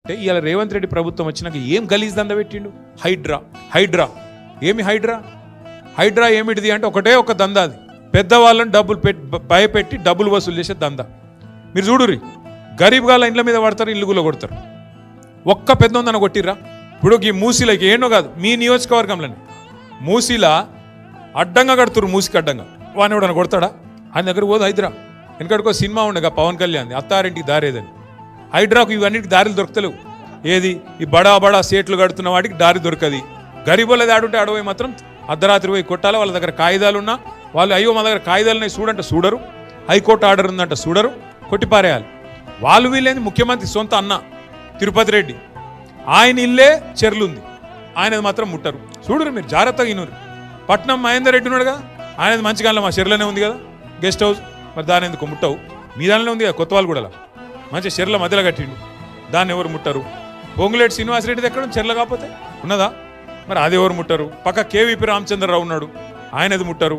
అంటే ఇవాళ రేవంత్ రెడ్డి ప్రభుత్వం వచ్చినాక ఏం గలీజ్ దంద పెట్టిండు? హైడ్రా ఏమి హైడ్రా ఏమిటిది అంటే ఒకటే ఒక దందా. అది పెద్దవాళ్ళని డబ్బులు భయపెట్టి డబ్బులు వసూలు చేసే దందా. మీరు చూడుర్రి, గరీబ్ గాళ్ళ ఇండ్ల మీద పడతారు, ఇల్లుగులో కొడతారు. ఒక్క పెద్ద ఉందన్న కొట్టిర్రా? ఇప్పుడు ఈ మూసీలకి ఏనో కాదు, మీ నియోజకవర్గంలోని మూసీలా అడ్డంగా కడుతురు, మూసికి అడ్డంగా. వాడిని ఎవడన్నా కొడతాడా? ఆయన దగ్గర పోదు హైడ్రా. వెనకడికో సినిమా ఉండగా పవన్ కళ్యాణ్, అత్తారింటికి దారేదని. హైడ్రాకు ఇవన్నిటికి దారులు దొరకలేవు. ఏది ఈ బడా సేట్లు కడుతున్న వాటికి దారి దొరకది. గరీబులది ఆడుంటే అడవి మాత్రం అర్ధరాత్రి పోయి కొట్టాలి. వాళ్ళ దగ్గర కాగితాలు ఉన్నా వాళ్ళు అయ్యో మా దగ్గర కాగితాలున్నాయి చూడంటే చూడరు, హైకోర్టు ఆర్డర్ ఉందంటే చూడరు, కొట్టిపారేయాలి. వాళ్ళు వీళ్ళేంది ముఖ్యమంత్రి సొంత అన్న తిరుపతి రెడ్డి, ఆయన ఇల్లే చెర్లుంది, ఆయనది మాత్రం ముట్టరు. చూడరు మీరు, జాగ్రత్తగా ఇనురు. పట్నం మహేందర్ రెడ్డి ఉన్నాడు కదా, ఆయనది మంచిగా మా చెర్లనే ఉంది కదా గెస్ట్ హౌస్, మరి దాని ఎందుకు ముట్టవు? మీ దానిలో ఉంది కదా కొత్త వాళ్ళు కూడా, మంచి చెర్ల మధ్యలో కట్టిండు, దాన్ని ఎవరు ముట్టరు? పొంగులేటి శ్రీనివాసరెడ్డిది ఎక్కడ చెర్ల కాకపోతే ఉన్నదా? మరి అది ఎవరు ముట్టరు? పక్క కేవీపీ రామచంద్రరావు ఉన్నాడు, ఆయనది ముట్టరు.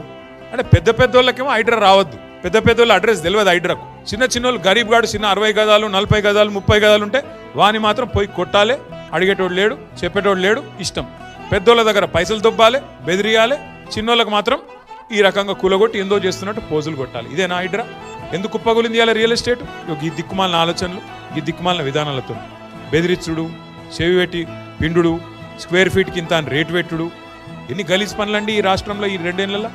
అంటే పెద్ద వాళ్ళకేమో హైడ్రా రావద్దు, పెద్ద వాళ్ళ అడ్రస్ తెలియదు హైడ్రాకు. చిన్న వాళ్ళు గరీబ్ గాడు చిన్న 60 గజాలు 40 గజాలు 30 గజాలు ఉంటే వాని మాత్రం పోయి కొట్టాలి. అడిగేటోడు లేడు, చెప్పేటోడు లేడు, ఇష్టం. పెద్దోళ్ళ దగ్గర పైసలు దొబ్బాలి, బెదిరియాలి, చిన్నోళ్ళకి మాత్రం ఈ రకంగా కూలగొట్టి ఎందో చేస్తున్నట్టు పోజులు కొట్టాలి. ఇదేనా హైడ్రా? ఎందుకు కుప్పగులింది ఇవాళ రియల్ ఎస్టేట్? ఈ దిక్కుమాలిన ఆలోచనలు, ఈ దిక్కుమాలిన విధానాలతో బెదిరించుడు, చెవి పెట్టి పిండుడు, స్క్వేర్ ఫీట్కి ఇంత రేటు పెట్టుడు, ఎన్ని గలీజ్ పనులండి ఈ రాష్ట్రంలో ఈ 2 ఏళ్లలో.